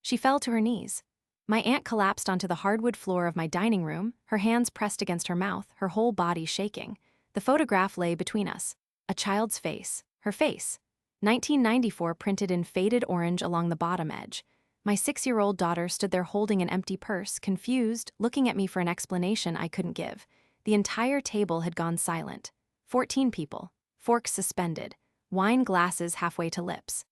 She fell to her knees. My aunt collapsed onto the hardwood floor of my dining room, her hands pressed against her mouth, her whole body shaking. The photograph lay between us. A child's face. Her face. 1994 printed in faded orange along the bottom edge. My 6-year-old daughter stood there holding an empty purse, confused, looking at me for an explanation I couldn't give. The entire table had gone silent. 14 people. Forks suspended. Wine glasses halfway to lips.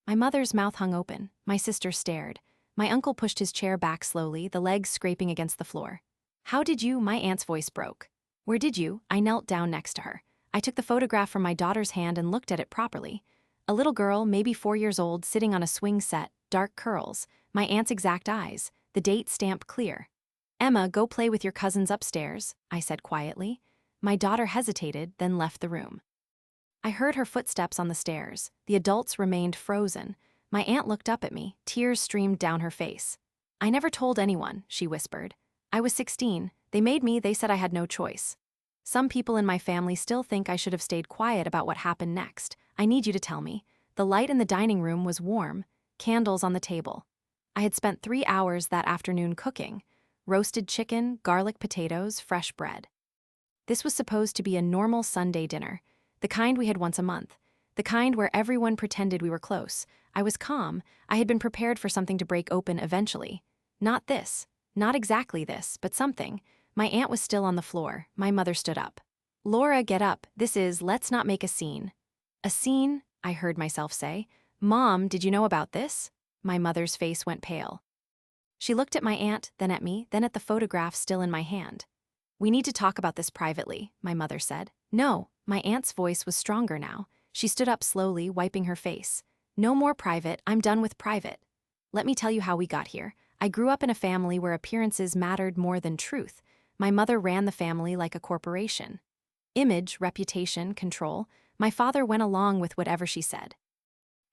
My mother's mouth hung open. My sister stared. My uncle pushed his chair back slowly, the legs scraping against the floor. "How did you?" My aunt's voice broke. "Where did you?" I knelt down next to her. I took the photograph from my daughter's hand and looked at it properly. A little girl, maybe 4 years old, sitting on a swing set, dark curls, my aunt's exact eyes, the date stamped clear. "Emma, go play with your cousins upstairs," I said quietly. My daughter hesitated, then left the room. I heard her footsteps on the stairs. The adults remained frozen. My aunt looked up at me, tears streamed down her face. "I never told anyone," she whispered. "I was 16. They made me, they said I had no choice. Some people in my family still think I should have stayed quiet about what happened next. I need you to tell me." The light in the dining room was warm, candles on the table. I had spent 3 hours that afternoon cooking. Roasted chicken, garlic potatoes, fresh bread. This was supposed to be a normal Sunday dinner, the kind we had once a month, the kind where everyone pretended we were close. I was calm. I had been prepared for something to break open eventually. Not this. Not exactly this, but something. My aunt was still on the floor. My mother stood up. "Laura, get up. Let's not make a scene." "A scene?" I heard myself say. "Mom, did you know about this?" My mother's face went pale. She looked at my aunt, then at me, then at the photograph still in my hand. "We need to talk about this privately," my mother said. "No." My aunt's voice was stronger now. She stood up slowly, wiping her face. "No more private. I'm done with private. Let me tell you how we got here. I grew up in a family where appearances mattered more than truth. My mother ran the family like a corporation. Image, reputation, control. My father went along with whatever she said.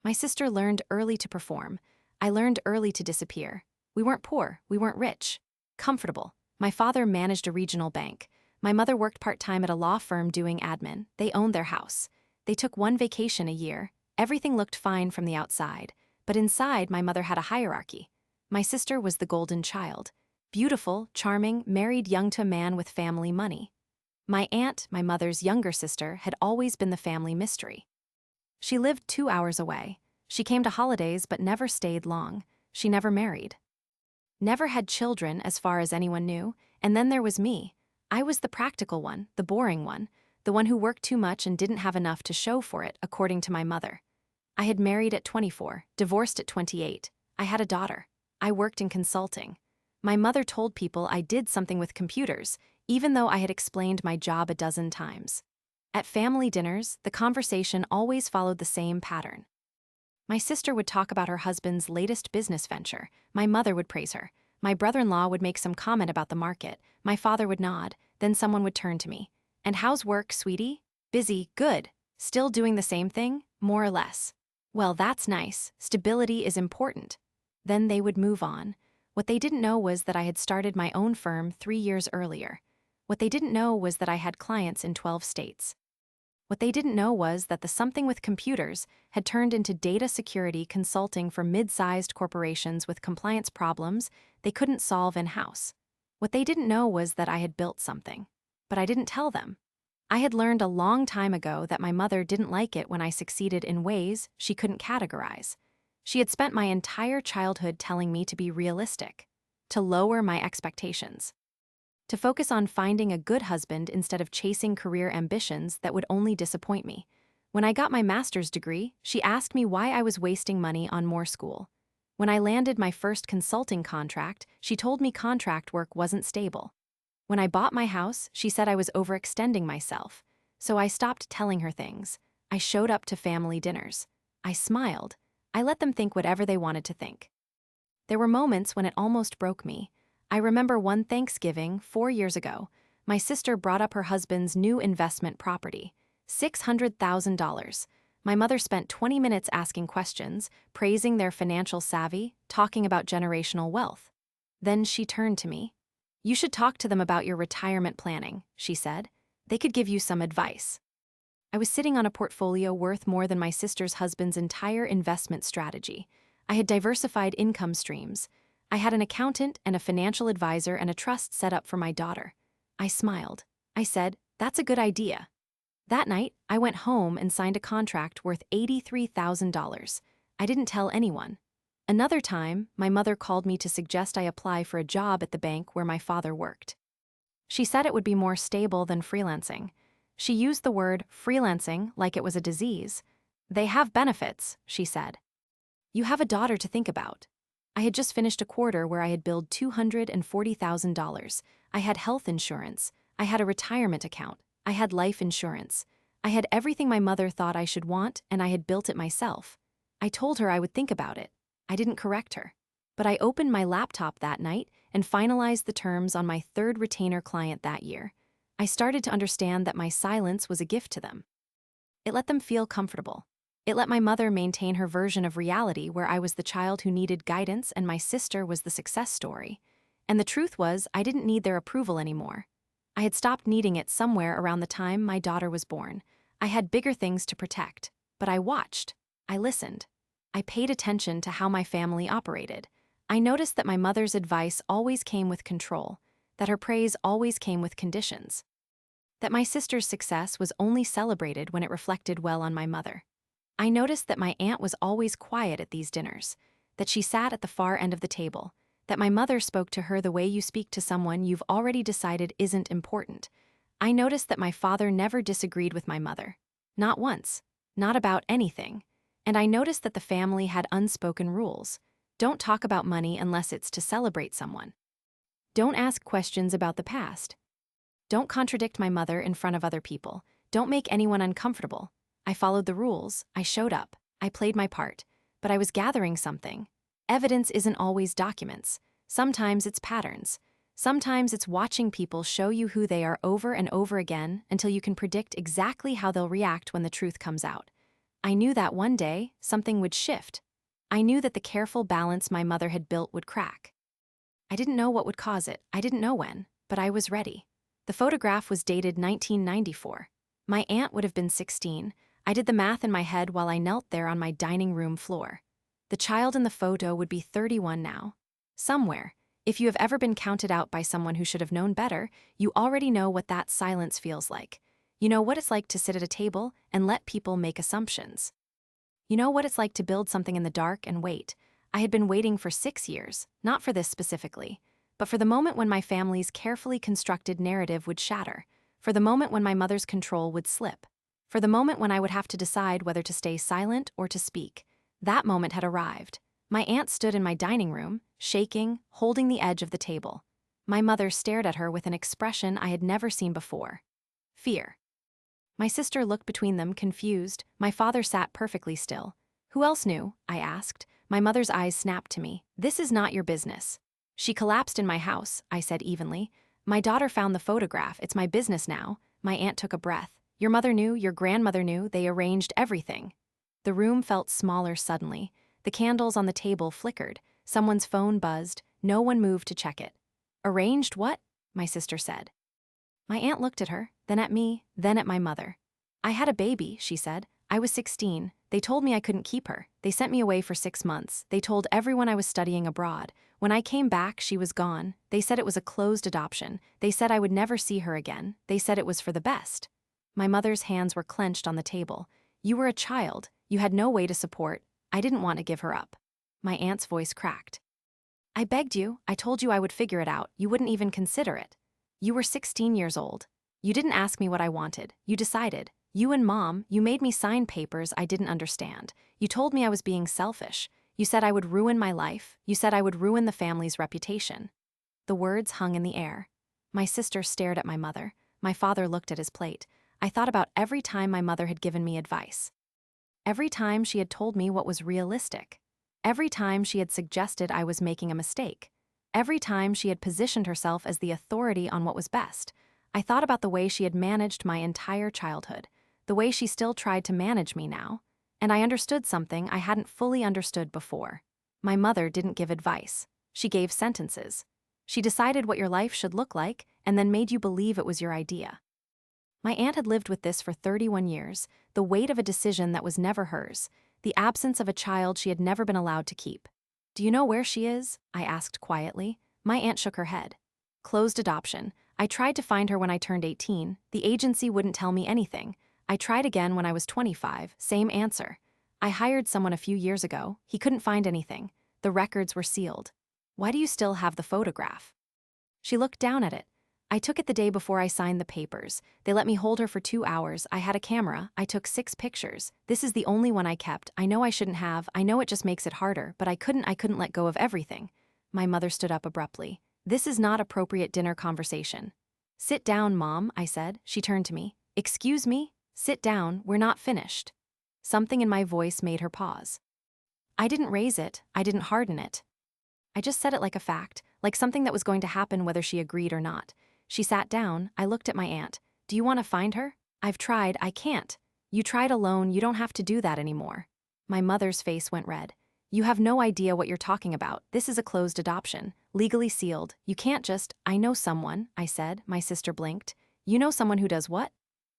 My sister learned early to perform. I learned early to disappear. We weren't poor. We weren't rich. Comfortable. My father managed a regional bank. My mother worked part-time at a law firm doing admin. They owned their house. They took 1 vacation a year. Everything looked fine from the outside. But inside, my mother had a hierarchy. My sister was the golden child. Beautiful, charming, married young to a man with family money. My aunt, my mother's younger sister, had always been the family mystery. She lived 2 hours away. She came to holidays but never stayed long. She never married. Never had children, as far as anyone knew. And then there was me. I was the practical one, the boring one, the one who worked too much and didn't have enough to show for it, according to my mother. I had married at 24, divorced at 28. I had a daughter. I worked in consulting. My mother told people I did something with computers, even though I had explained my job a dozen times. At family dinners, the conversation always followed the same pattern. My sister would talk about her husband's latest business venture. My mother would praise her. My brother-in-law would make some comment about the market. My father would nod. Then someone would turn to me. "And how's work, sweetie?" "Busy, good. Still doing the same thing, more or less." "Well, that's nice. Stability is important." Then they would move on. What they didn't know was that I had started my own firm 3 years earlier. What they didn't know was that I had clients in 12 states. What they didn't know was that the something with computers had turned into data security consulting for mid-sized corporations with compliance problems they couldn't solve in-house. What they didn't know was that I had built something. But I didn't tell them. I had learned a long time ago that my mother didn't like it when I succeeded in ways she couldn't categorize. She had spent my entire childhood telling me to be realistic, to lower my expectations, to focus on finding a good husband instead of chasing career ambitions that would only disappoint me. When I got my master's degree, she asked me why I was wasting money on more school. When I landed my first consulting contract, she told me contract work wasn't stable. When I bought my house, she said I was overextending myself. So I stopped telling her things. I showed up to family dinners. I smiled. I let them think whatever they wanted to think. There were moments when it almost broke me. I remember one Thanksgiving 4 years ago, my sister brought up her husband's new investment property, $600,000. My mother spent 20 minutes asking questions, praising their financial savvy, talking about generational wealth. Then she turned to me. "You should talk to them about your retirement planning," she said. "They could give you some advice." I was sitting on a portfolio worth more than my sister's husband's entire investment strategy. I had diversified income streams. I had an accountant and a financial advisor and a trust set up for my daughter. I smiled. I said, "That's a good idea." That night, I went home and signed a contract worth $83,000. I didn't tell anyone. Another time, my mother called me to suggest I apply for a job at the bank where my father worked. She said it would be more stable than freelancing. She used the word freelancing like it was a disease. "They have benefits," she said. "You have a daughter to think about." I had just finished a quarter where I had billed $240,000. I had health insurance. I had a retirement account. I had life insurance. I had everything my mother thought I should want, and I had built it myself. I told her I would think about it. I didn't correct her. But I opened my laptop that night and finalized the terms on my third retainer client that year. I started to understand that my silence was a gift to them. It let them feel comfortable. It let my mother maintain her version of reality where I was the child who needed guidance and my sister was the success story. And the truth was, I didn't need their approval anymore. I had stopped needing it somewhere around the time my daughter was born. I had bigger things to protect, but I watched. I listened. I paid attention to how my family operated. I noticed that my mother's advice always came with control, that her praise always came with conditions, that my sister's success was only celebrated when it reflected well on my mother. I noticed that my aunt was always quiet at these dinners, that she sat at the far end of the table, that my mother spoke to her the way you speak to someone you've already decided isn't important. I noticed that my father never disagreed with my mother. Not once. Not about anything. And I noticed that the family had unspoken rules. Don't talk about money unless it's to celebrate someone. Don't ask questions about the past. Don't contradict my mother in front of other people. Don't make anyone uncomfortable. I followed the rules. I showed up. I played my part. But I was gathering something. Evidence isn't always documents. Sometimes it's patterns. Sometimes it's watching people show you who they are over and over again until you can predict exactly how they'll react when the truth comes out. I knew that one day, something would shift. I knew that the careful balance my mother had built would crack. I didn't know what would cause it. I didn't know when, but I was ready. The photograph was dated 1994. My aunt would have been 16. I did the math in my head while I knelt there on my dining room floor. The child in the photo would be 31 now. Somewhere, if you have ever been counted out by someone who should have known better, you already know what that silence feels like. You know what it's like to sit at a table and let people make assumptions. You know what it's like to build something in the dark and wait. I had been waiting for 6 years, not for this specifically, but for the moment when my family's carefully constructed narrative would shatter, for the moment when my mother's control would slip, for the moment when I would have to decide whether to stay silent or to speak. That moment had arrived. My aunt stood in my dining room, shaking, holding the edge of the table. My mother stared at her with an expression I had never seen before. Fear. My sister looked between them, confused. My father sat perfectly still. "Who else knew?" I asked. My mother's eyes snapped to me. "This is not your business." "She collapsed in my house," I said evenly. "My daughter found the photograph. It's my business now." My aunt took a breath. "Your mother knew, your grandmother knew, they arranged everything." The room felt smaller suddenly. The candles on the table flickered. Someone's phone buzzed. No one moved to check it. "Arranged what?" my sister said. My aunt looked at her, then at me, then at my mother. "I had a baby," she said. "I was 16. They told me I couldn't keep her. They sent me away for 6 months. They told everyone I was studying abroad. When I came back, she was gone. They said it was a closed adoption. They said I would never see her again. They said it was for the best." My mother's hands were clenched on the table. "You were a child. You had no way to support. I didn't want to give her up." My aunt's voice cracked. "I begged you. I told you I would figure it out. You wouldn't even consider it. You were 16 years old. You didn't ask me what I wanted. You decided. You and Mom, you made me sign papers I didn't understand. You told me I was being selfish. You said I would ruin my life. You said I would ruin the family's reputation." The words hung in the air. My sister stared at my mother. My father looked at his plate. I thought about every time my mother had given me advice. Every time she had told me what was realistic. Every time she had suggested I was making a mistake. Every time she had positioned herself as the authority on what was best. I thought about the way she had managed my entire childhood, the way she still tried to manage me now, and I understood something I hadn't fully understood before. My mother didn't give advice. She gave sentences. She decided what your life should look like and then made you believe it was your idea. My aunt had lived with this for 31 years, the weight of a decision that was never hers. the absence of a child she had never been allowed to keep. "Do you know where she is?" I asked quietly. My aunt shook her head. "Closed adoption. I tried to find her when I turned 18. The agency wouldn't tell me anything. I tried again when I was 25, same answer. I hired someone a few years ago. He couldn't find anything. The records were sealed. Why do you still have the photograph?" She looked down at it. "I took it the day before I signed the papers. They let me hold her for 2 hours. I had a camera. I took 6 pictures. This is the only one I kept. I know I shouldn't have. I know it just makes it harder, but I couldn't let go of everything." My mother stood up abruptly. "This is not appropriate dinner conversation." "Sit down, Mom," I said. She turned to me. "Excuse me? Sit down, we're not finished." Something in my voice made her pause. I didn't raise it. I didn't harden it. I just said it like a fact, like something that was going to happen whether she agreed or not. She sat down. I looked at my aunt. "Do you want to find her?" "I've tried. I can't." "You tried alone. You don't have to do that anymore." My mother's face went red. "You have no idea what you're talking about. This is a closed adoption, legally sealed. You can't just—" "I know someone," I said. My sister blinked. "You know someone who does what?"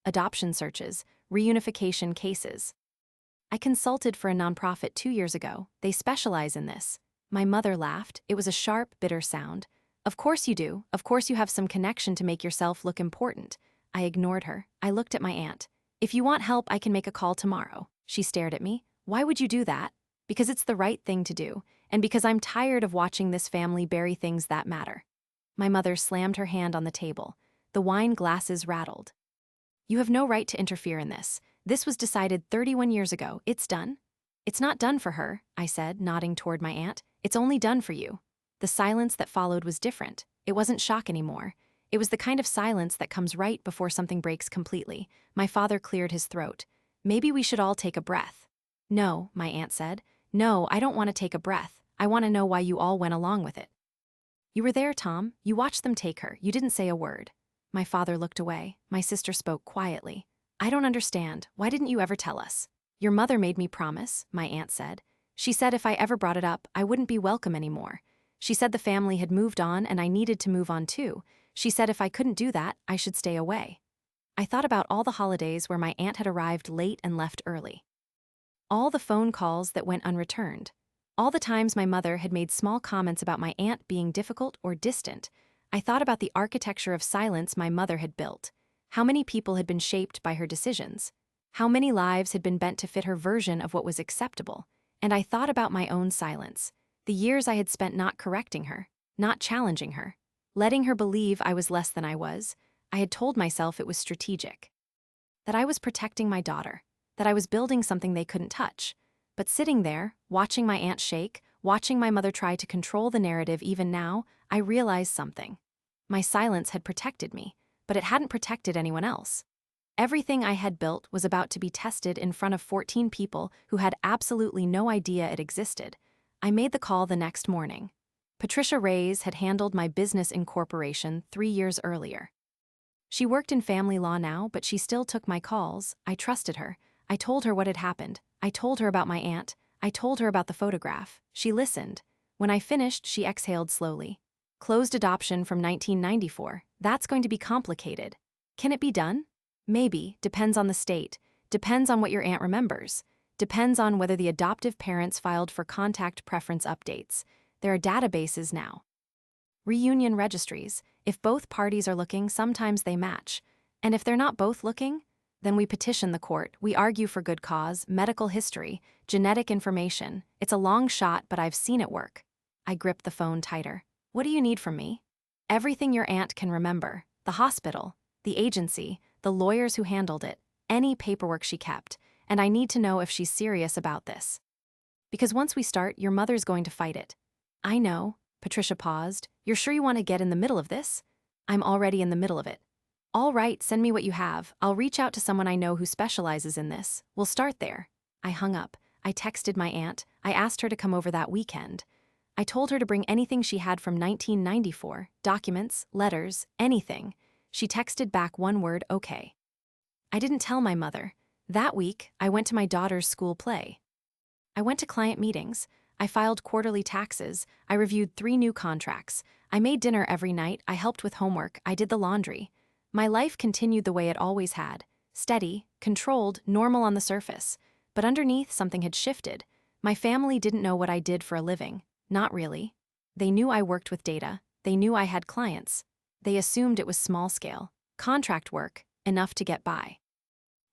"Adoption searches, reunification cases." "I consulted for a nonprofit 2 years ago. They specialize in this." My mother laughed. It was a sharp, bitter sound. "Of course you do. Of course you have some connection to make yourself look important." I ignored her. I looked at my aunt. "If you want help, I can make a call tomorrow." She stared at me. "Why would you do that?" "Because it's the right thing to do, and because I'm tired of watching this family bury things that matter." My mother slammed her hand on the table. The wine glasses rattled. "You have no right to interfere in this. This was decided 31 years ago. It's done." "It's not done for her," I said, nodding toward my aunt. "It's only done for you." The silence that followed was different. It wasn't shock anymore. It was the kind of silence that comes right before something breaks completely. My father cleared his throat. "Maybe we should all take a breath." "No," my aunt said. "No, I don't want to take a breath. I want to know why you all went along with it." "You were there, Tom. You watched them take her. You didn't say a word." My father looked away. My sister spoke quietly. "I don't understand. Why didn't you ever tell us?" "Your mother made me promise," my aunt said. "She said if I ever brought it up, I wouldn't be welcome anymore. She said the family had moved on and I needed to move on too. She said if I couldn't do that, I should stay away." I thought about all the holidays where my aunt had arrived late and left early. All the phone calls that went unreturned. All the times my mother had made small comments about my aunt being difficult or distant. I thought about the architecture of silence my mother had built. How many people had been shaped by her decisions? How many lives had been bent to fit her version of what was acceptable? And I thought about my own silence. The years I had spent not correcting her, not challenging her, letting her believe I was less than I was. I had told myself it was strategic. That I was protecting my daughter. That I was building something they couldn't touch. But sitting there, watching my aunt shake, watching my mother try to control the narrative even now, I realized something. My silence had protected me, but it hadn't protected anyone else. Everything I had built was about to be tested in front of 14 people who had absolutely no idea it existed. I made the call the next morning. Patricia Reyes had handled my business incorporation 3 years earlier. She worked in family law now, but she still took my calls. I trusted her. I told her what had happened. I told her about my aunt. I told her about the photograph. She listened. When I finished, she exhaled slowly. "Closed adoption from 1994. That's going to be complicated. Can it be done? Maybe. Depends on the state. Depends on what your aunt remembers. Depends on whether the adoptive parents filed for contact preference updates. There are databases now. Reunion registries. If both parties are looking, sometimes they match. And if they're not both looking, then we petition the court. We argue for good cause, medical history, genetic information. It's a long shot, but I've seen it work." I gripped the phone tighter. "What do you need from me?" "Everything your aunt can remember. The hospital, the agency, the lawyers who handled it, any paperwork she kept. And I need to know if she's serious about this. Because once we start, your mother's going to fight it." "I know." Patricia paused. "You're sure you want to get in the middle of this?" "I'm already in the middle of it." "All right, send me what you have. I'll reach out to someone I know who specializes in this. We'll start there." I hung up. I texted my aunt. I asked her to come over that weekend. I told her to bring anything she had from 1994, documents, letters, anything. She texted back one word, "Okay." I didn't tell my mother. That week, I went to my daughter's school play. I went to client meetings. I filed quarterly taxes. I reviewed 3 new contracts. I made dinner every night. I helped with homework. I did the laundry. My life continued the way it always had. Steady, controlled, normal on the surface. But underneath, something had shifted. My family didn't know what I did for a living. Not really. They knew I worked with data. They knew I had clients. They assumed it was small scale, contract work, enough to get by.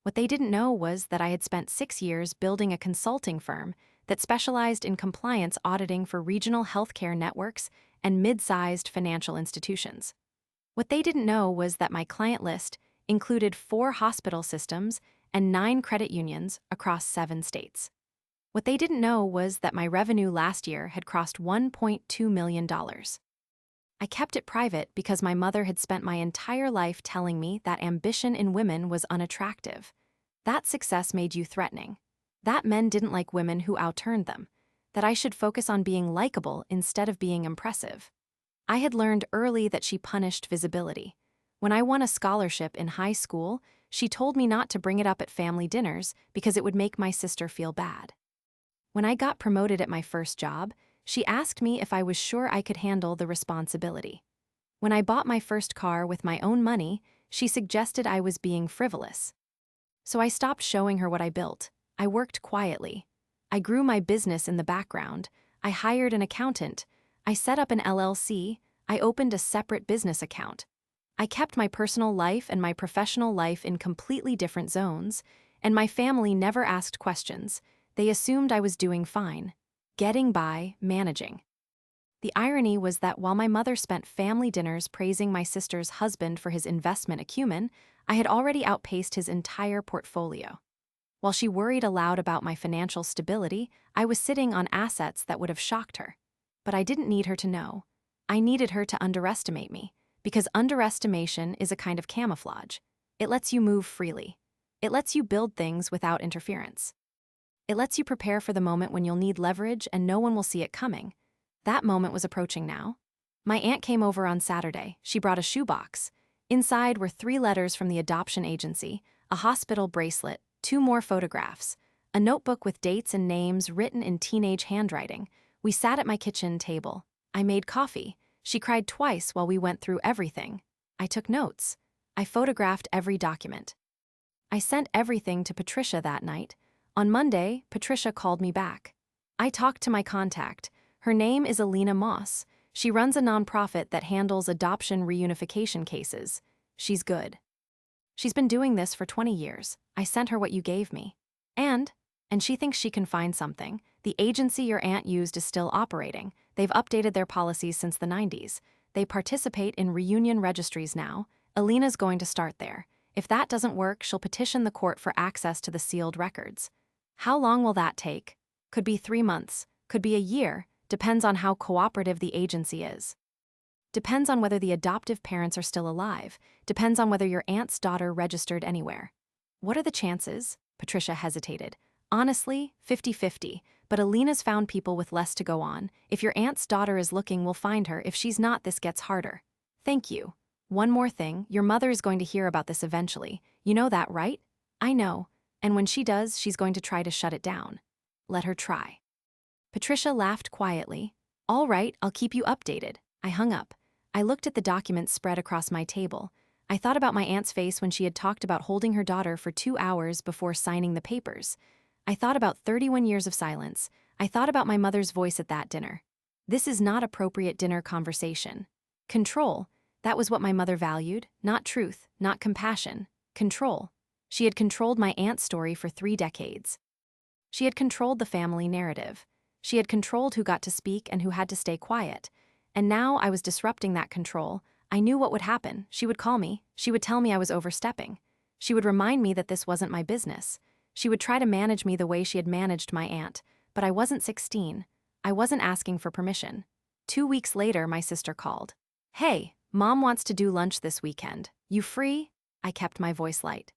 What they didn't know was that I had spent 6 years building a consulting firm that specialized in compliance auditing for regional healthcare networks and mid-sized financial institutions. What they didn't know was that my client list included 4 hospital systems and 9 credit unions across 7 states. What they didn't know was that my revenue last year had crossed $1.2 million. I kept it private because my mother had spent my entire life telling me that ambition in women was unattractive. That success made you threatening. That men didn't like women who outturned them. That I should focus on being likable instead of being impressive. I had learned early that she punished visibility. When I won a scholarship in high school, she told me not to bring it up at family dinners because it would make my sister feel bad. When I got promoted at my first job, she asked me if I was sure I could handle the responsibility. When I bought my first car with my own money, she suggested I was being frivolous. So I stopped showing her what I built. I worked quietly. I grew my business in the background. I hired an accountant. I set up an LLC. I opened a separate business account. I kept my personal life and my professional life in completely different zones, and my family never asked questions. They assumed I was doing fine. Getting by, managing. The irony was that while my mother spent family dinners praising my sister's husband for his investment acumen, I had already outpaced his entire portfolio. While she worried aloud about my financial stability, I was sitting on assets that would have shocked her. But I didn't need her to know. I needed her to underestimate me, because underestimation is a kind of camouflage. It lets you move freely. It lets you build things without interference. It lets you prepare for the moment when you'll need leverage and no one will see it coming. That moment was approaching now. My aunt came over on Saturday. She brought a shoebox. Inside were 3 letters from the adoption agency, a hospital bracelet, 2 more photographs, a notebook with dates and names written in teenage handwriting. We sat at my kitchen table. I made coffee. She cried twice while we went through everything. I took notes. I photographed every document. I sent everything to Patricia that night. On Monday, Patricia called me back. I talked to my contact. Her name is Alina Moss. She runs a nonprofit that handles adoption reunification cases. She's good. She's been doing this for 20 years. I sent her what you gave me. And she thinks she can find something. The agency your aunt used is still operating. They've updated their policies since the 90s. They participate in reunion registries now. Alina's going to start there. If that doesn't work, she'll petition the court for access to the sealed records. How long will that take? Could be 3 months, could be a year, depends on how cooperative the agency is. Depends on whether the adoptive parents are still alive, depends on whether your aunt's daughter registered anywhere. What are the chances? Patricia hesitated. Honestly, 50-50, but Alina's found people with less to go on. If your aunt's daughter is looking, we'll find her. If she's not, this gets harder. Thank you. One more thing, your mother is going to hear about this eventually. You know that, right? I know. And when she does, she's going to try to shut it down. Let her try. Patricia laughed quietly. All right, I'll keep you updated. I hung up. I looked at the documents spread across my table. I thought about my aunt's face when she had talked about holding her daughter for 2 hours before signing the papers. I thought about 31 years of silence. I thought about my mother's voice at that dinner. This is not appropriate dinner conversation. Control. That was what my mother valued. Not truth, not compassion. Control. She had controlled my aunt's story for 3 decades. She had controlled the family narrative. She had controlled who got to speak and who had to stay quiet. And now I was disrupting that control. I knew what would happen. She would call me. She would tell me I was overstepping. She would remind me that this wasn't my business. She would try to manage me the way she had managed my aunt. But I wasn't 16. I wasn't asking for permission. 2 weeks later, my sister called. Hey, Mom wants to do lunch this weekend. You free? I kept my voice light.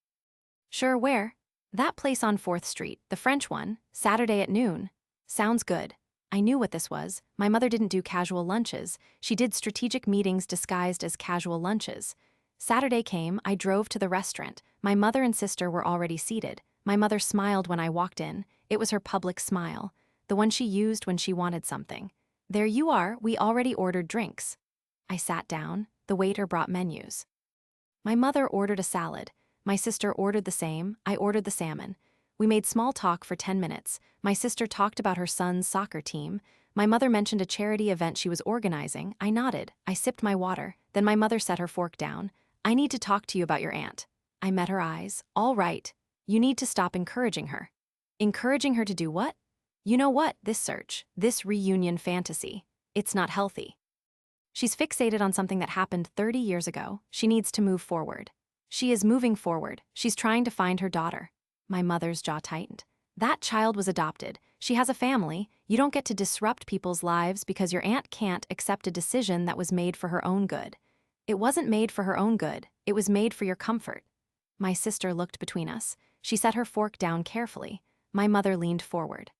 Sure, where? That place on 4th Street, the French one, Saturday at noon. Sounds good. I knew what this was. My mother didn't do casual lunches. She did strategic meetings disguised as casual lunches. Saturday came, I drove to the restaurant. My mother and sister were already seated. My mother smiled when I walked in. It was her public smile, the one she used when she wanted something. There you are, we already ordered drinks. I sat down. The waiter brought menus. My mother ordered a salad. My sister ordered the same. I ordered the salmon. We made small talk for 10 minutes. My sister talked about her son's soccer team. My mother mentioned a charity event she was organizing. I nodded. I sipped my water. Then my mother set her fork down. I need to talk to you about your aunt. I met her eyes. All right. You need to stop encouraging her. Encouraging her to do what? You know what, this search, this reunion fantasy. It's not healthy. She's fixated on something that happened 30 years ago. She needs to move forward. She is moving forward. She's trying to find her daughter. My mother's jaw tightened. That child was adopted. She has a family. You don't get to disrupt people's lives because your aunt can't accept a decision that was made for her own good. It wasn't made for her own good. It was made for your comfort. My sister looked between us. She set her fork down carefully. My mother leaned forward.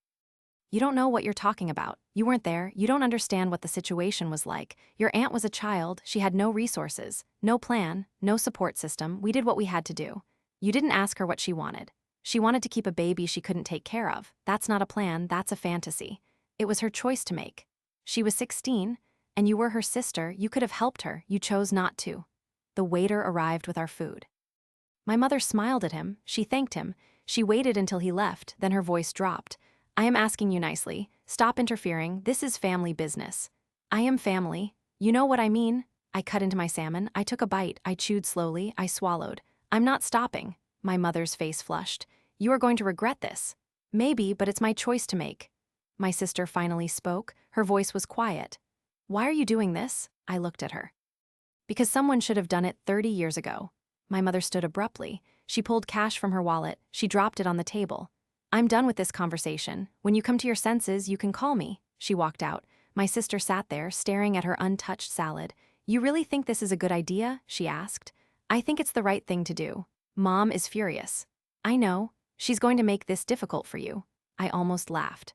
You don't know what you're talking about. You weren't there. You don't understand what the situation was like. Your aunt was a child. She had no resources, no plan, no support system. We did what we had to do. You didn't ask her what she wanted. She wanted to keep a baby she couldn't take care of. That's not a plan, that's a fantasy. It was her choice to make. She was 16, and you were her sister. You could have helped her. You chose not to. The waiter arrived with our food. My mother smiled at him. She thanked him. She waited until he left, then her voice dropped. I am asking you nicely. Stop interfering. This is family business. I am family. You know what I mean? I cut into my salmon. I took a bite. I chewed slowly. I swallowed. I'm not stopping. My mother's face flushed. You are going to regret this. Maybe, but it's my choice to make. My sister finally spoke. Her voice was quiet. Why are you doing this? I looked at her. Because someone should have done it 30 years ago. My mother stood abruptly. She pulled cash from her wallet. She dropped it on the table. I'm done with this conversation. When you come to your senses, you can call me. She walked out. My sister sat there, staring at her untouched salad. You really think this is a good idea? She asked. I think it's the right thing to do. Mom is furious. I know. She's going to make this difficult for you. I almost laughed.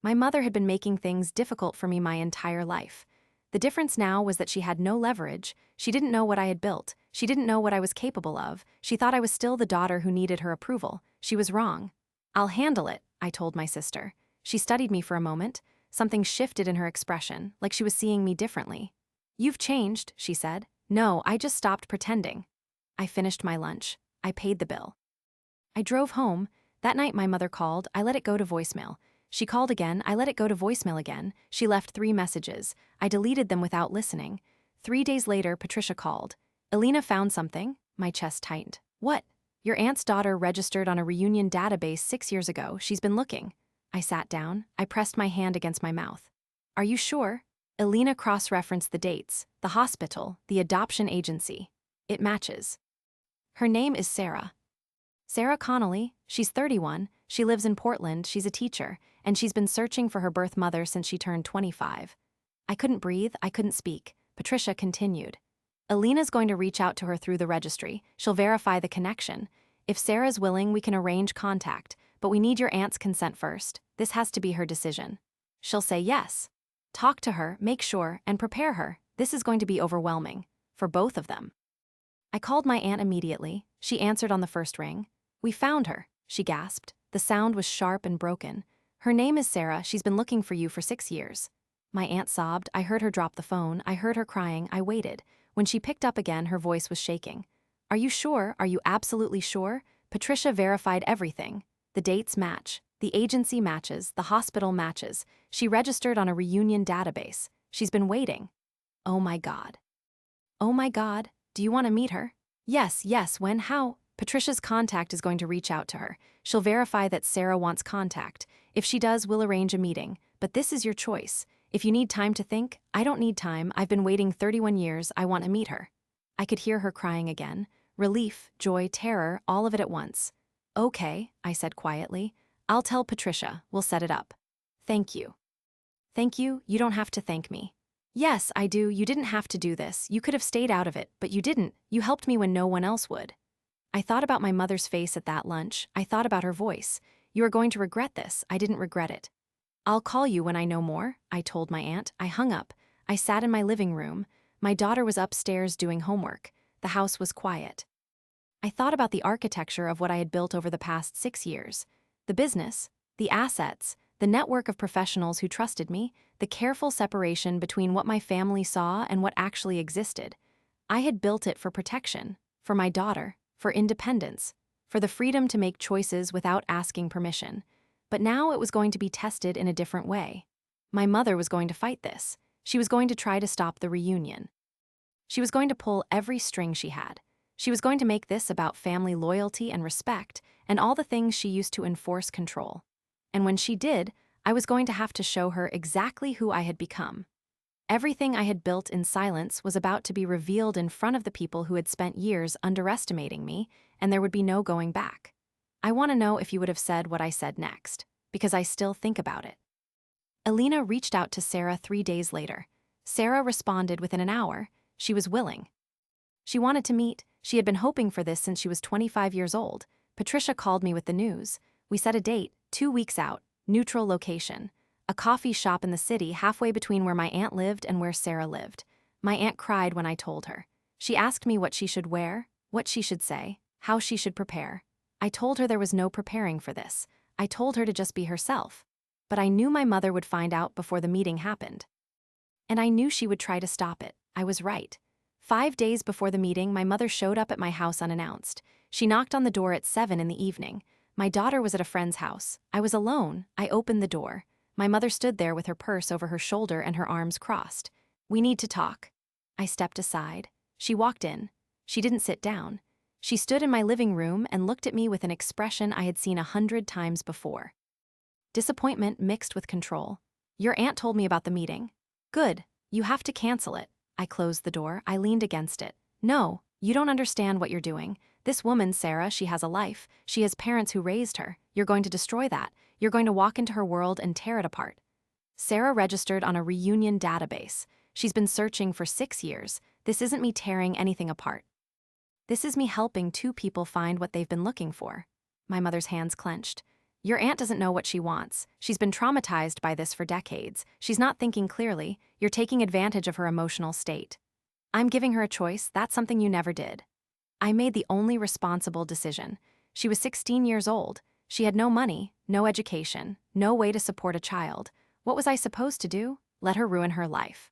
My mother had been making things difficult for me my entire life. The difference now was that she had no leverage. She didn't know what I had built. She didn't know what I was capable of. She thought I was still the daughter who needed her approval. She was wrong. I'll handle it, I told my sister. She studied me for a moment. Something shifted in her expression, like she was seeing me differently. You've changed, she said. No, I just stopped pretending. I finished my lunch. I paid the bill. I drove home. That night my mother called. I let it go to voicemail. She called again. I let it go to voicemail again. She left 3 messages. I deleted them without listening. 3 days later, Patricia called. Elena found something. My chest tightened. What? Your aunt's daughter registered on a reunion database 6 years ago. She's been looking. I sat down. I pressed my hand against my mouth. Are you sure? Elena cross-referenced the dates, the hospital, the adoption agency. It matches. Her name is Sarah. Sarah Connolly. She's 31. She lives in Portland. She's a teacher, and she's been searching for her birth mother since she turned 25. I couldn't breathe. I couldn't speak. Patricia continued. Elena's going to reach out to her through the registry. She'll verify the connection. If Sarah's willing, we can arrange contact, but we need your aunt's consent first. This has to be her decision. She'll say yes. Talk to her, make sure, and prepare her. This is going to be overwhelming. For both of them. I called my aunt immediately. She answered on the first ring. We found her, she gasped. The sound was sharp and broken. Her name is Sarah. She's been looking for you for 6 years. My aunt sobbed. I heard her drop the phone. I heard her crying. I waited. When she picked up again, her voice was shaking. Are you sure? Are you absolutely sure? Patricia verified everything. The dates match. The agency matches. The hospital matches. She registered on a reunion database. She's been waiting. Oh my God. Oh my God. Do you want to meet her? Yes, when, how? Patricia's contact is going to reach out to her. She'll verify that Sarah wants contact. If she does, we'll arrange a meeting. But this is your choice. If you need time to think, I don't need time. I've been waiting 31 years. I want to meet her. I could hear her crying again. Relief, joy, terror, all of it at once. Okay, I said quietly. I'll tell Patricia. We'll set it up. Thank you. Thank you? You don't have to thank me. Yes, I do. You didn't have to do this. You could have stayed out of it, but you didn't. You helped me when no one else would. I thought about my mother's face at that lunch. I thought about her voice. You are going to regret this. I didn't regret it. I'll call you when I know more, I told my aunt. I hung up. I sat in my living room. My daughter was upstairs doing homework. The house was quiet. I thought about the architecture of what I had built over the past 6 years. The business, the assets, the network of professionals who trusted me, the careful separation between what my family saw and what actually existed. I had built it for protection, for my daughter, for independence, for the freedom to make choices without asking permission. But now it was going to be tested in a different way. My mother was going to fight this. She was going to try to stop the reunion. She was going to pull every string she had. She was going to make this about family loyalty and respect and all the things she used to enforce control. And when she did, I was going to have to show her exactly who I had become. Everything I had built in silence was about to be revealed in front of the people who had spent years underestimating me, and there would be no going back. I want to know if you would have said what I said next, because I still think about it. Alina reached out to Sarah 3 days later. Sarah responded within an hour. She was willing. She wanted to meet. She had been hoping for this since she was 25 years old. Patricia called me with the news. We set a date, 2 weeks out, neutral location. A coffee shop in the city halfway between where my aunt lived and where Sarah lived. My aunt cried when I told her. She asked me what she should wear, what she should say, how she should prepare. I told her there was no preparing for this. I told her to just be herself. But I knew my mother would find out before the meeting happened. And I knew she would try to stop it. I was right. 5 days before the meeting, my mother showed up at my house unannounced. She knocked on the door at 7 in the evening. My daughter was at a friend's house. I was alone. I opened the door. My mother stood there with her purse over her shoulder and her arms crossed. "We need to talk." I stepped aside. She walked in. She didn't sit down. She stood in my living room and looked at me with an expression I had seen 100 times before. Disappointment mixed with control. "Your aunt told me about the meeting." "Good. You have to cancel it." I closed the door. I leaned against it. "No, you don't understand what you're doing. This woman, Sarah, she has a life. She has parents who raised her. You're going to destroy that. You're going to walk into her world and tear it apart." Sarah registered on a reunion database. She's been searching for 6 years. This isn't me tearing anything apart. This is me helping 2 people find what they've been looking for. My mother's hands clenched. "Your aunt doesn't know what she wants. She's been traumatized by this for decades. She's not thinking clearly. You're taking advantage of her emotional state. I'm giving her a choice. That's something you never did." I made the only responsible decision. She was 16 years old. She had no money, no education, no way to support a child. What was I supposed to do? Let her ruin her life.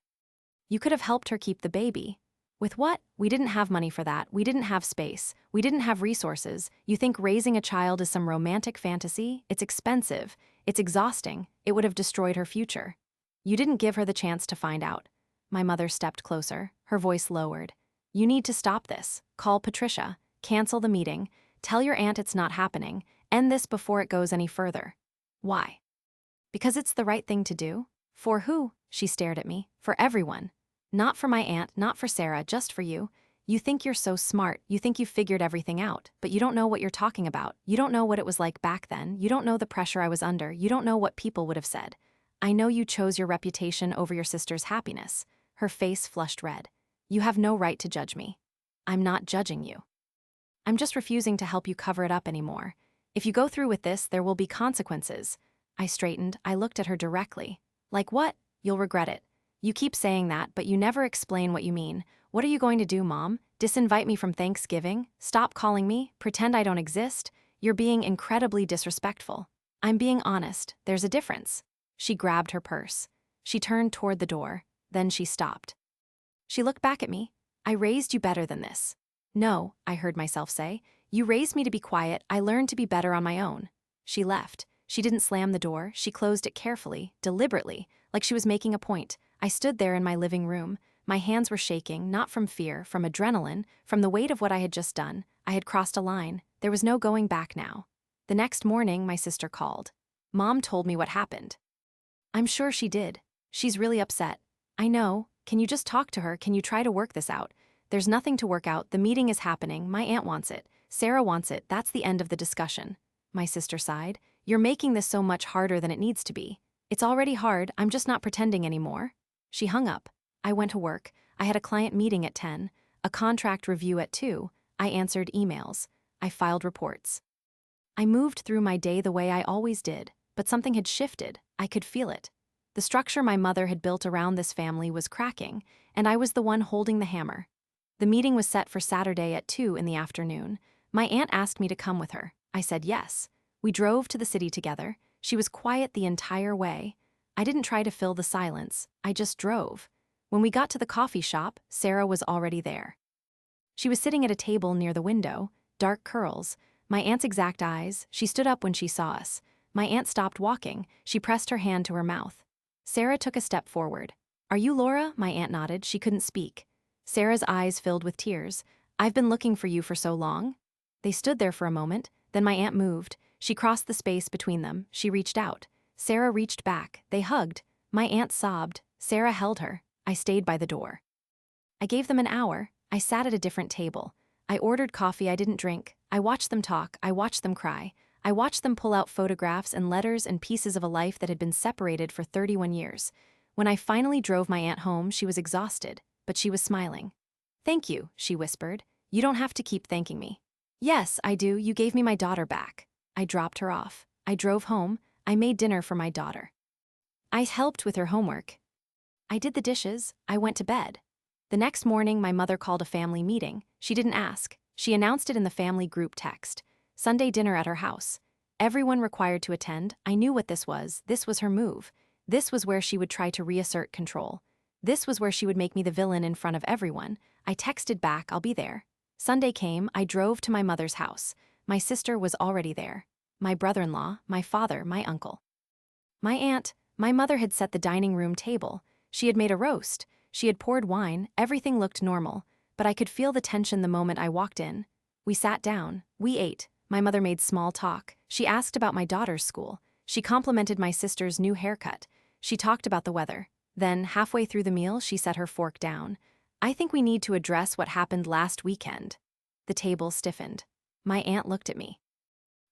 "You could have helped her keep the baby." "With what? We didn't have money for that. We didn't have space. We didn't have resources. You think raising a child is some romantic fantasy? It's expensive. It's exhausting. It would have destroyed her future. You didn't give her the chance to find out." My mother stepped closer, her voice lowered. "You need to stop this. Call Patricia. Cancel the meeting. Tell your aunt it's not happening. End this before it goes any further." "Why?" "Because it's the right thing to do." "For who?" She stared at me. "For everyone. Not for my aunt, not for Sarah, just for you. You think you're so smart, you think you've figured everything out, but you don't know what you're talking about. You don't know what it was like back then. You don't know the pressure I was under. You don't know what people would have said. I know you chose your reputation over your sister's happiness." Her face flushed red. "You have no right to judge me." "I'm not judging you. I'm just refusing to help you cover it up anymore. If you go through with this, there will be consequences." I straightened. I looked at her directly. "Like what?" "You'll regret it. You keep saying that, but you never explain what you mean. What are you going to do, Mom? Disinvite me from Thanksgiving? Stop calling me? Pretend I don't exist? You're being incredibly disrespectful." "I'm being honest. There's a difference." She grabbed her purse. She turned toward the door. Then she stopped. She looked back at me. "I raised you better than this." "No," I heard myself say. "You raised me to be quiet. I learned to be better on my own." She left. She didn't slam the door. She closed it carefully, deliberately, like she was making a point. I stood there in my living room. My hands were shaking, not from fear, from adrenaline, from the weight of what I had just done. I had crossed a line. There was no going back now. The next morning, my sister called. "Mom told me what happened." "I'm sure she did. She's really upset." "I know. Can you just talk to her? Can you try to work this out?" "There's nothing to work out. The meeting is happening. My aunt wants it. Sarah wants it. That's the end of the discussion." My sister sighed. "You're making this so much harder than it needs to be." "It's already hard. I'm just not pretending anymore." She hung up. I went to work. I had a client meeting at 10, a contract review at 2. I answered emails. I filed reports. I moved through my day the way I always did, but something had shifted. I could feel it. The structure my mother had built around this family was cracking, and I was the one holding the hammer. The meeting was set for Saturday at 2 in the afternoon. My aunt asked me to come with her. I said yes. We drove to the city together. She was quiet the entire way. I didn't try to fill the silence. I just drove. When we got to the coffee shop, Sarah was already there. She was sitting at a table near the window, dark curls. My aunt's exact eyes. She stood up when she saw us. My aunt stopped walking. She pressed her hand to her mouth. Sarah took a step forward. "Are you Laura?" My aunt nodded. She couldn't speak. Sarah's eyes filled with tears. "I've been looking for you for so long." They stood there for a moment. Then my aunt moved. She crossed the space between them. She reached out. Sarah reached back. They hugged. My aunt sobbed. Sarah held her. I stayed by the door. I gave them an hour. I sat at a different table. I ordered coffee I didn't drink. I watched them talk. I watched them cry. I watched them pull out photographs and letters and pieces of a life that had been separated for 31 years. When I finally drove my aunt home, she was exhausted, but she was smiling. "Thank you," she whispered. "You don't have to keep thanking me." "Yes, I do. You gave me my daughter back." I dropped her off. I drove home. I made dinner for my daughter. I helped with her homework. I did the dishes. I went to bed. The next morning, my mother called a family meeting. She didn't ask. She announced it in the family group text. Sunday dinner at her house. Everyone required to attend. I knew what this was. This was her move. This was where she would try to reassert control. This was where she would make me the villain in front of everyone. I texted back, "I'll be there." Sunday came. I drove to my mother's house. My sister was already there. My brother-in-law, my father, my uncle. My aunt, my mother had set the dining room table. She had made a roast. She had poured wine. Everything looked normal, but I could feel the tension the moment I walked in. We sat down. We ate. My mother made small talk. She asked about my daughter's school. She complimented my sister's new haircut. She talked about the weather. Then, halfway through the meal, she set her fork down. "I think we need to address what happened last weekend." The table stiffened. My aunt looked at me.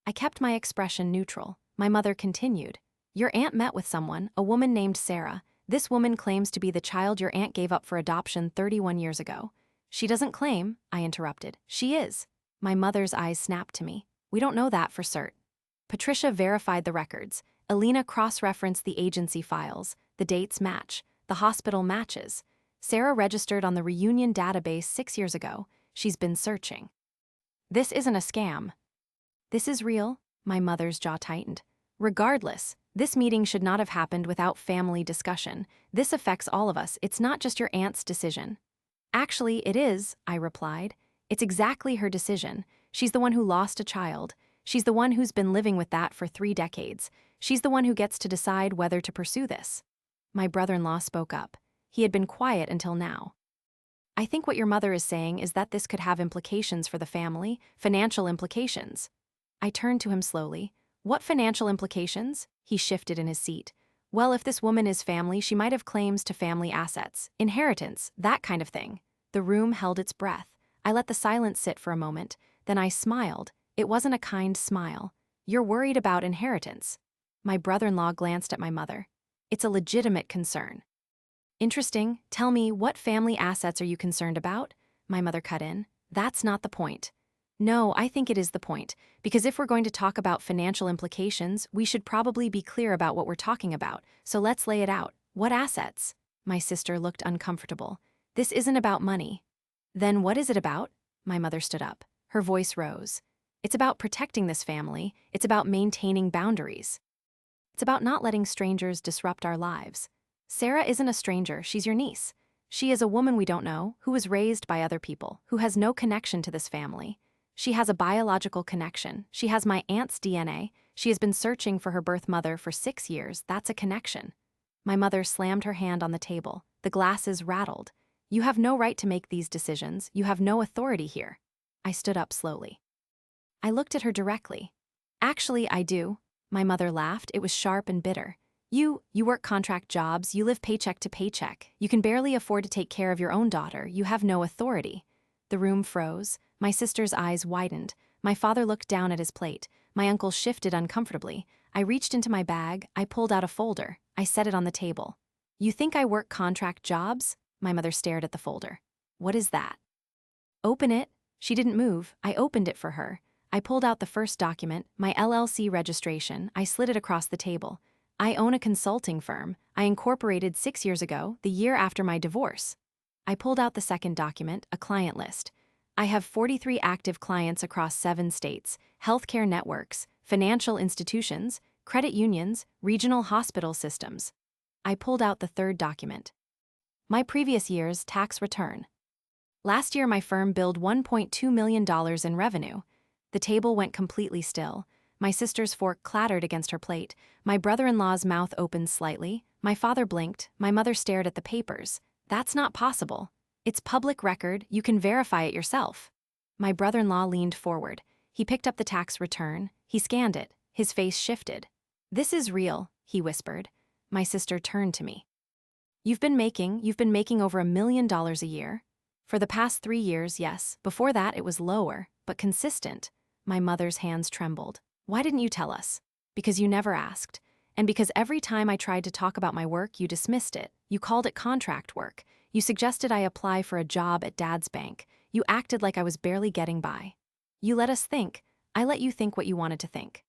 I kept my expression neutral. My mother continued. "Your aunt met with someone, a woman named Sarah. This woman claims to be the child your aunt gave up for adoption 31 years ago." "She doesn't claim," I interrupted. "She is." My mother's eyes snapped to me. "We don't know that for cert." Patricia verified the records. Alina cross-referenced the agency files. The dates match. The hospital matches. Sarah registered on the reunion database 6 years ago. She's been searching. This isn't a scam. This is real. My mother's jaw tightened. Regardless, this meeting should not have happened without family discussion. This affects all of us. It's not just your aunt's decision. "Actually, it is," I replied. "It's exactly her decision. She's the one who lost a child. She's the one who's been living with that for 3 decades. She's the one who gets to decide whether to pursue this." My brother-in-law spoke up. He had been quiet until now. "I think what your mother is saying is that this could have implications for the family, financial implications." I turned to him slowly. "What financial implications?" He shifted in his seat. "Well, if this woman is family, she might have claims to family assets, inheritance, that kind of thing." The room held its breath. I let the silence sit for a moment. Then I smiled. It wasn't a kind smile. "You're worried about inheritance." My brother-in-law glanced at my mother. "It's a legitimate concern." "Interesting. Tell me, what family assets are you concerned about?" My mother cut in. "That's not the point." "No, I think it is the point, because if we're going to talk about financial implications, we should probably be clear about what we're talking about, so let's lay it out. What assets?" My sister looked uncomfortable. "This isn't about money." "Then what is it about?" My mother stood up. Her voice rose. "It's about protecting this family. It's about maintaining boundaries. It's about not letting strangers disrupt our lives. Sarah isn't a stranger, she's your niece. She is a woman we don't know, who was raised by other people, who has no connection to this family. She has a biological connection. She has my aunt's DNA. She has been searching for her birth mother for 6 years. That's a connection." My mother slammed her hand on the table. The glasses rattled. "You have no right to make these decisions. You have no authority here." I stood up slowly. I looked at her directly. "Actually, I do." My mother laughed. It was sharp and bitter. You work contract jobs. You live paycheck to paycheck. You can barely afford to take care of your own daughter. You have no authority." The room froze. My sister's eyes widened. My father looked down at his plate. My uncle shifted uncomfortably. I reached into my bag. I pulled out a folder. I set it on the table. "You think I work contract jobs?" My mother stared at the folder. "What is that?" "Open it." She didn't move. I opened it for her. I pulled out the first document, my LLC registration. I slid it across the table. "I own a consulting firm. I incorporated 6 years ago, the year after my divorce." I pulled out the second document, a client list. "I have 43 active clients across 7 states, healthcare networks, financial institutions, credit unions, regional hospital systems." I pulled out the third document. "My previous year's tax return. Last year my firm billed $1.2 million in revenue. The table went completely still. My sister's fork clattered against her plate. My brother-in-law's mouth opened slightly. My father blinked. My mother stared at the papers. That's not possible. It's public record. You can verify it yourself. My brother-in-law leaned forward. He picked up the tax return. He scanned it. His face shifted. "This is real," he whispered. My sister turned to me. You've been making over $1 million a year?" "For the past 3 years, yes. Before that, it was lower, but consistent." My mother's hands trembled. "Why didn't you tell us?" "Because you never asked. And because every time I tried to talk about my work, you dismissed it. You called it contract work. You suggested I apply for a job at Dad's bank. You acted like I was barely getting by. You let us think. I let you think what you wanted to think.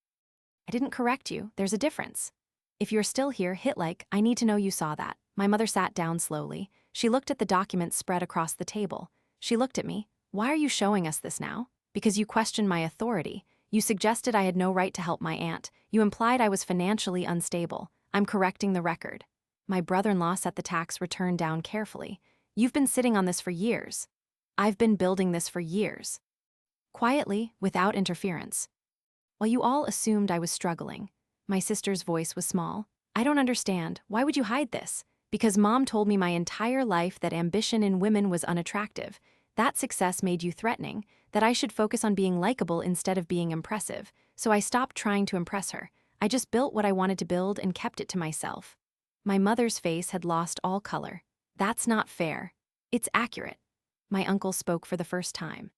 I didn't correct you. There's a difference. If you're still here, hit like. I need to know you saw that." My mother sat down slowly. She looked at the documents spread across the table. She looked at me. "Why are you showing us this now?" "Because you questioned my authority. You suggested I had no right to help my aunt. You implied I was financially unstable. I'm correcting the record." My brother-in-law set the tax return down carefully. "You've been sitting on this for years." "I've been building this for years." Quietly, without interference. "While you all assumed I was struggling." My sister's voice was small. "I don't understand. Why would you hide this?" "Because Mom told me my entire life that ambition in women was unattractive. That success made you threatening, that I should focus on being likable instead of being impressive. So I stopped trying to impress her. I just built what I wanted to build and kept it to myself." My mother's face had lost all color. "That's not fair." "It's accurate." My uncle spoke for the first time.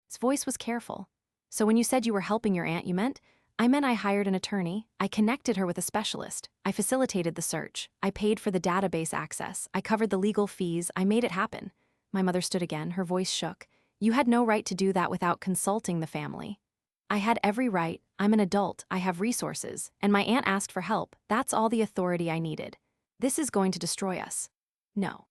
His voice was careful. "So when you said you were helping your aunt, you meant?" "I meant I hired an attorney. I connected her with a specialist. I facilitated the search. I paid for the database access. I covered the legal fees. I made it happen." My mother stood again. Her voice shook. "You had no right to do that without consulting the family." "I had every right. I'm an adult. I have resources. And my aunt asked for help. That's all the authority I needed." "This is going to destroy us." "No.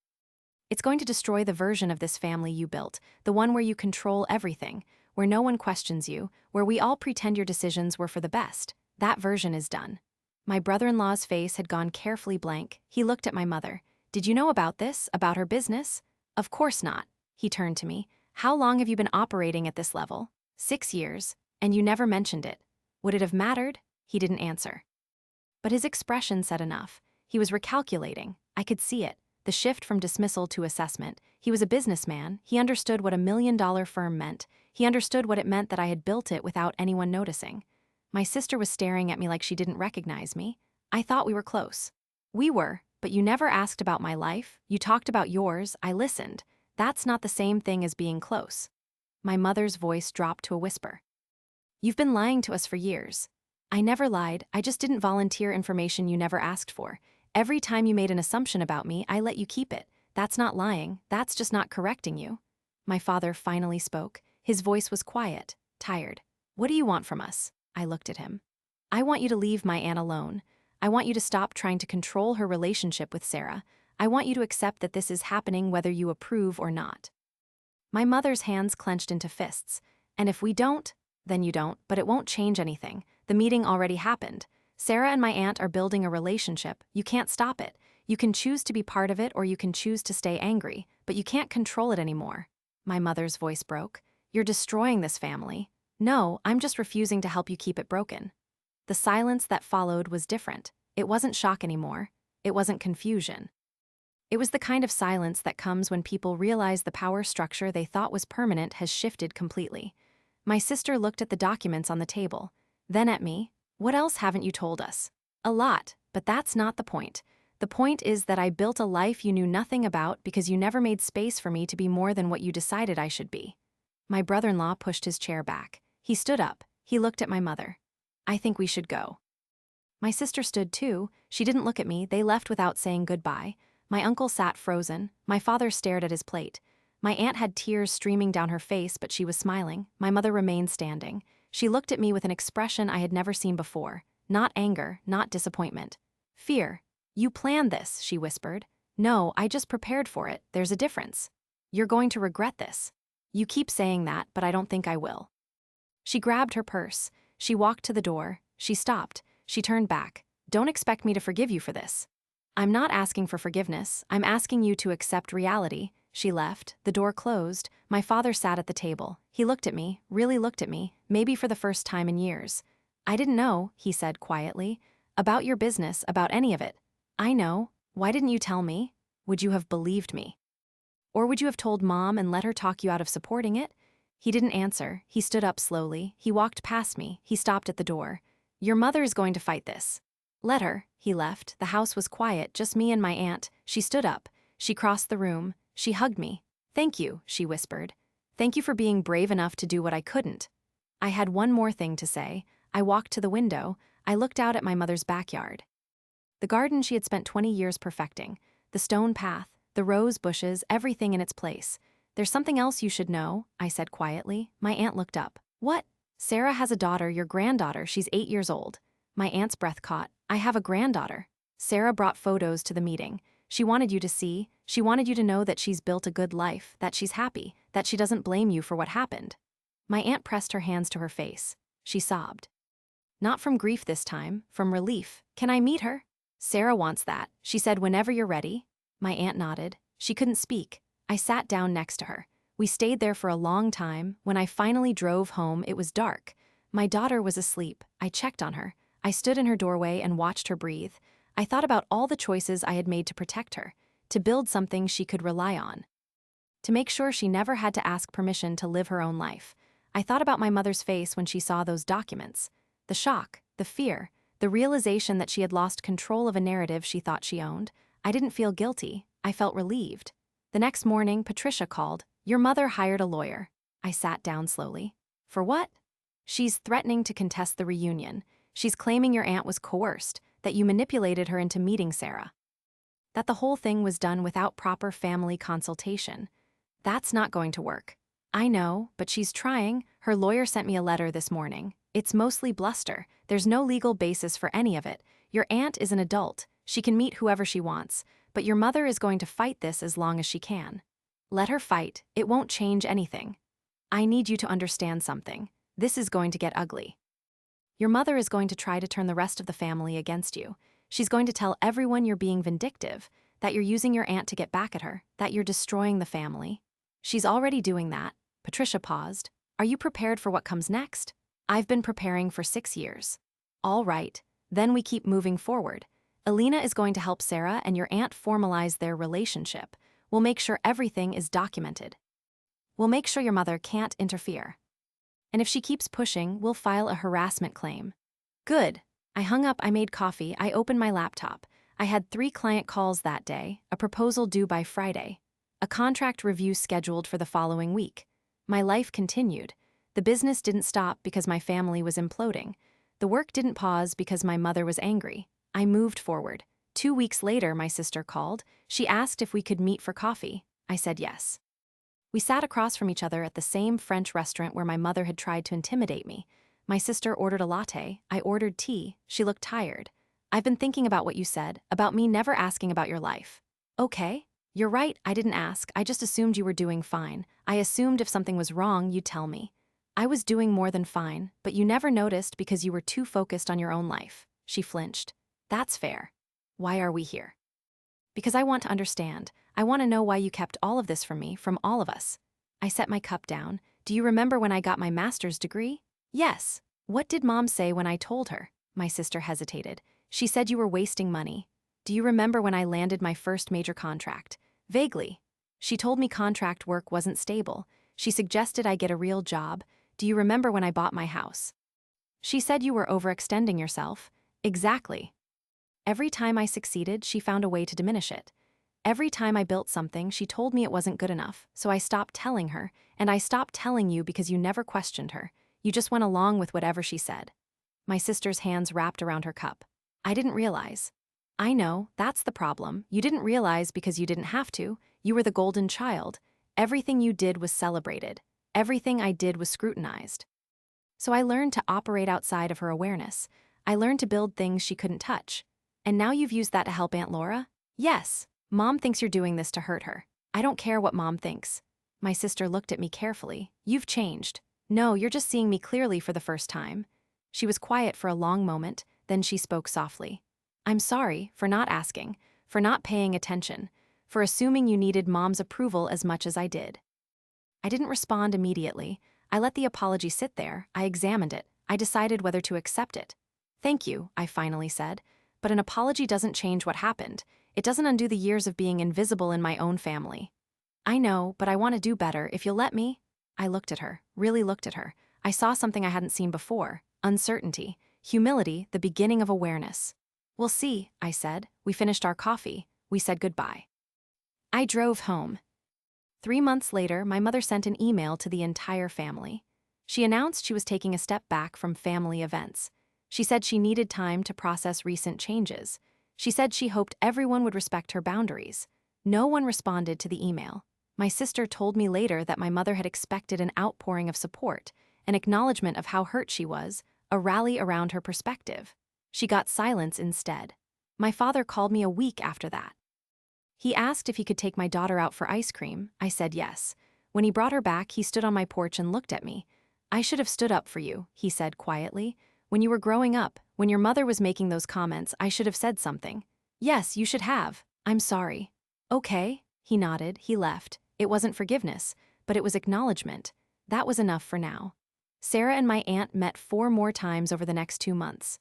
It's going to destroy the version of this family you built, the one where you control everything, where no one questions you, where we all pretend your decisions were for the best. That version is done." My brother-in-law's face had gone carefully blank. He looked at my mother. "Did you know about this, about her business?" "Of course not." He turned to me. "How long have you been operating at this level?" 6 years. "And you never mentioned it." "Would it have mattered?" He didn't answer. But his expression said enough. He was recalculating. I could see it. The shift from dismissal to assessment. He was a businessman. He understood what $1 million firm meant. He understood what it meant that I had built it without anyone noticing. My sister was staring at me like she didn't recognize me. "I thought we were close." "We were, but you never asked about my life. You talked about yours. I listened. That's not the same thing as being close." My mother's voice dropped to a whisper. "You've been lying to us for years." "I never lied. I just didn't volunteer information you never asked for. Every time you made an assumption about me, I let you keep it. That's not lying. That's just not correcting you." My father finally spoke. His voice was quiet, tired. "What do you want from us?" I looked at him. "I want you to leave my aunt alone. I want you to stop trying to control her relationship with Sarah. I want you to accept that this is happening whether you approve or not." My mother's hands clenched into fists. "And if we don't, then you don't, but it won't change anything. The meeting already happened. Sarah and my aunt are building a relationship. You can't stop it. You can choose to be part of it or you can choose to stay angry, but you can't control it anymore." My mother's voice broke. "You're destroying this family." "No, I'm just refusing to help you keep it broken." The silence that followed was different. It wasn't shock anymore. It wasn't confusion. It was the kind of silence that comes when people realize the power structure they thought was permanent has shifted completely. My sister looked at the documents on the table, then at me. "What else haven't you told us?" "A lot, but that's not the point. The point is that I built a life you knew nothing about because you never made space for me to be more than what you decided I should be." My brother-in-law pushed his chair back. He stood up. He looked at my mother. "I think we should go." My sister stood too. She didn't look at me. They left without saying goodbye. My uncle sat frozen. My father stared at his plate. My aunt had tears streaming down her face, but she was smiling. My mother remained standing. She looked at me with an expression I had never seen before. Not anger, not disappointment. Fear. "You planned this," she whispered. "No, I just prepared for it. There's a difference. You're going to regret this." "You keep saying that, but I don't think I will." She grabbed her purse. She walked to the door. She stopped. She turned back. "Don't expect me to forgive you for this." "I'm not asking for forgiveness. I'm asking you to accept reality. She left, the door closed, my father sat at the table. He looked at me, really looked at me, maybe for the first time in years. I didn't know, he said quietly, about your business, about any of it. I know. Why didn't you tell me? Would you have believed me? Or would you have told Mom and let her talk you out of supporting it? He didn't answer. He stood up slowly. He walked past me. He stopped at the door. Your mother is going to fight this. Let her. He left. The house was quiet, just me and my aunt. She stood up. She crossed the room. She hugged me. Thank you, she whispered. Thank you for being brave enough to do what I couldn't. I had one more thing to say. I walked to the window. I looked out at my mother's backyard. The garden she had spent 20 years perfecting. The stone path, the rose bushes, everything in its place. There's something else you should know, I said quietly. My aunt looked up. What? Sarah has a daughter, your granddaughter. She's 8 years old. My aunt's breath caught. I have a granddaughter. Sarah brought photos to the meeting. She wanted you to see. She wanted you to know that she's built a good life, that she's happy, that she doesn't blame you for what happened. My aunt pressed her hands to her face. She sobbed. Not from grief this time, from relief. Can I meet her? Sarah wants that. She said whenever you're ready. My aunt nodded. She couldn't speak. I sat down next to her. We stayed there for a long time. When I finally drove home, it was dark. My daughter was asleep. I checked on her. I stood in her doorway and watched her breathe. I thought about all the choices I had made to protect her, to build something she could rely on, to make sure she never had to ask permission to live her own life. I thought about my mother's face when she saw those documents. The shock, the fear, the realization that she had lost control of a narrative she thought she owned. I didn't feel guilty. I felt relieved. The next morning, Patricia called. Your mother hired a lawyer. I sat down slowly. For what? She's threatening to contest the reunion. She's claiming your aunt was coerced, that you manipulated her into meeting Sarah. That the whole thing was done without proper family consultation. That's not going to work. I know, but she's trying. Her lawyer sent me a letter this morning. It's mostly bluster. There's no legal basis for any of it. Your aunt is an adult. She can meet whoever she wants, but your mother is going to fight this as long as she can. Let her fight. It won't change anything. I need you to understand something. This is going to get ugly. Your mother is going to try to turn the rest of the family against you. She's going to tell everyone you're being vindictive, that you're using your aunt to get back at her, that you're destroying the family. She's already doing that. Patricia paused. Are you prepared for what comes next? I've been preparing for 6 years. All right, then we keep moving forward. Elena is going to help Sarah and your aunt formalize their relationship. We'll make sure everything is documented. We'll make sure your mother can't interfere. And if she keeps pushing, we'll file a harassment claim. Good. I hung up, I made coffee, I opened my laptop. I had 3 client calls that day, a proposal due by Friday, a contract review scheduled for the following week. My life continued. The business didn't stop because my family was imploding. The work didn't pause because my mother was angry. I moved forward. 2 weeks later, my sister called. She asked if we could meet for coffee. I said yes. We sat across from each other at the same French restaurant where my mother had tried to intimidate me. My sister ordered a latte. I ordered tea. She looked tired. I've been thinking about what you said, about me never asking about your life. Okay. You're right, I didn't ask. I just assumed you were doing fine. I assumed if something was wrong, you'd tell me. I was doing more than fine, but you never noticed because you were too focused on your own life. She flinched. That's fair. Why are we here? Because I want to understand. I want to know why you kept all of this from me, from all of us. I set my cup down. Do you remember when I got my master's degree? Yes. What did Mom say when I told her? My sister hesitated. She said you were wasting money. Do you remember when I landed my first major contract? Vaguely. She told me contract work wasn't stable. She suggested I get a real job. Do you remember when I bought my house? She said you were overextending yourself. Exactly. Every time I succeeded, she found a way to diminish it. Every time I built something, she told me it wasn't good enough, so I stopped telling her, and I stopped telling you because you never questioned her. You just went along with whatever she said. My sister's hands wrapped around her cup. I didn't realize. I know, that's the problem. You didn't realize because you didn't have to. You were the golden child. Everything you did was celebrated. Everything I did was scrutinized. So I learned to operate outside of her awareness. I learned to build things she couldn't touch. And now you've used that to help Aunt Laura? Yes. Mom thinks you're doing this to hurt her. I don't care what Mom thinks. My sister looked at me carefully. You've changed. No, you're just seeing me clearly for the first time. She was quiet for a long moment, then she spoke softly. I'm sorry for not asking, for not paying attention, for assuming you needed Mom's approval as much as I did." I didn't respond immediately. I let the apology sit there. I examined it. I decided whether to accept it. "Thank you," I finally said. "But an apology doesn't change what happened. It doesn't undo the years of being invisible in my own family." "I know, but I want to do better, if you'll let me." I looked at her, really looked at her. I saw something I hadn't seen before: uncertainty, humility, the beginning of awareness. "We'll see," I said. We finished our coffee. We said goodbye. I drove home. 3 months later, my mother sent an email to the entire family. She announced she was taking a step back from family events. She said she needed time to process recent changes. She said she hoped everyone would respect her boundaries. No one responded to the email. My sister told me later that my mother had expected an outpouring of support, an acknowledgement of how hurt she was, a rally around her perspective. She got silence instead. My father called me a week after that. He asked if he could take my daughter out for ice cream. I said yes. When he brought her back, he stood on my porch and looked at me. "I should have stood up for you," he said quietly. "When you were growing up, when your mother was making those comments, I should have said something." "Yes, you should have. I'm sorry." "Okay." He nodded. He left. It wasn't forgiveness, but it was acknowledgement. That was enough for now. Sarah and my aunt met 4 more times over the next 2 months.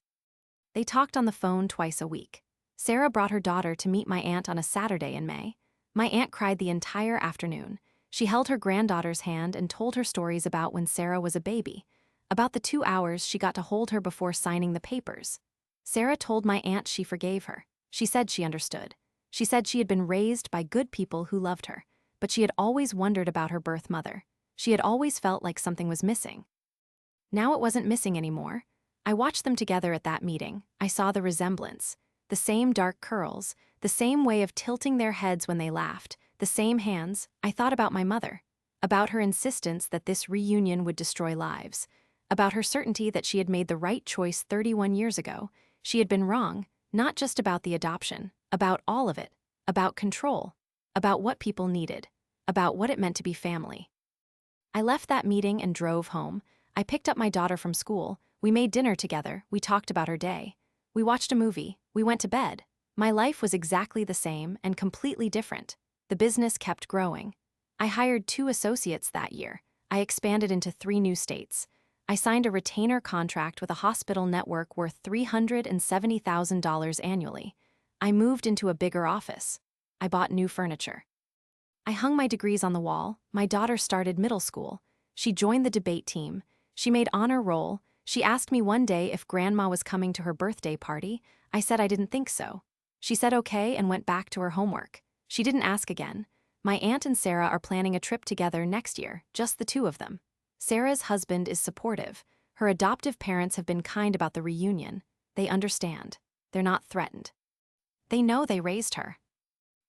They talked on the phone twice a week. Sarah brought her daughter to meet my aunt on a Saturday in May. My aunt cried the entire afternoon. She held her granddaughter's hand and told her stories about when Sarah was a baby, about the 2 hours she got to hold her before signing the papers. Sarah told my aunt she forgave her. She said she understood. She said she had been raised by good people who loved her, but she had always wondered about her birth mother. She had always felt like something was missing. Now it wasn't missing anymore. I watched them together at that meeting. I saw the resemblance. The same dark curls, the same way of tilting their heads when they laughed, the same hands. I thought about my mother, about her insistence that this reunion would destroy lives, about her certainty that she had made the right choice 31 years ago. She had been wrong, not just about the adoption, about all of it, about control, about what people needed, about what it meant to be family. I left that meeting and drove home. I picked up my daughter from school. We made dinner together. We talked about her day. We watched a movie. We went to bed. My life was exactly the same and completely different. The business kept growing. I hired 2 associates that year. I expanded into 3 new states. I signed a retainer contract with a hospital network worth $370,000 annually. I moved into a bigger office. I bought new furniture. I hung my degrees on the wall. My daughter started middle school. She joined the debate team. She made honor roll. She asked me one day if Grandma was coming to her birthday party. I said I didn't think so. She said okay and went back to her homework. She didn't ask again. My aunt and Sarah are planning a trip together next year, just the 2 of them. Sarah's husband is supportive. Her adoptive parents have been kind about the reunion. They understand. They're not threatened. They know they raised her.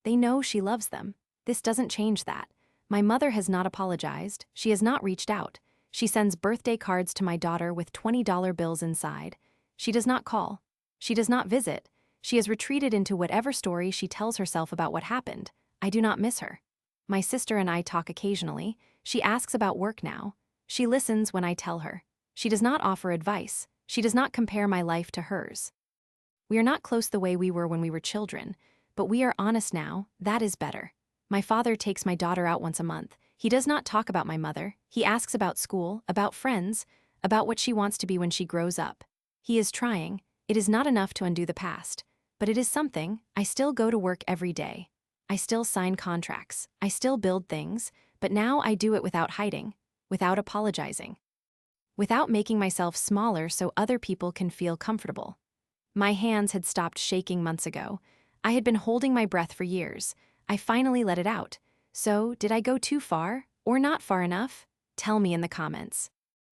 They know she loves them. This doesn't change that. My mother has not apologized. She has not reached out. She sends birthday cards to my daughter with $20 bills inside. She does not call. She does not visit. She has retreated into whatever story she tells herself about what happened. I do not miss her. My sister and I talk occasionally. She asks about work now. She listens when I tell her. She does not offer advice. She does not compare my life to hers. We are not close the way we were when we were children, but we are honest now. That is better. My father takes my daughter out once a month. He does not talk about my mother. He asks about school, about friends, about what she wants to be when she grows up. He is trying. It is not enough to undo the past, but it is something. I still go to work every day. I still sign contracts. I still build things, but now I do it without hiding, without apologizing, without making myself smaller so other people can feel comfortable. My hands had stopped shaking months ago. I had been holding my breath for years. I finally let it out. So, did I go too far, or not far enough? Tell me in the comments.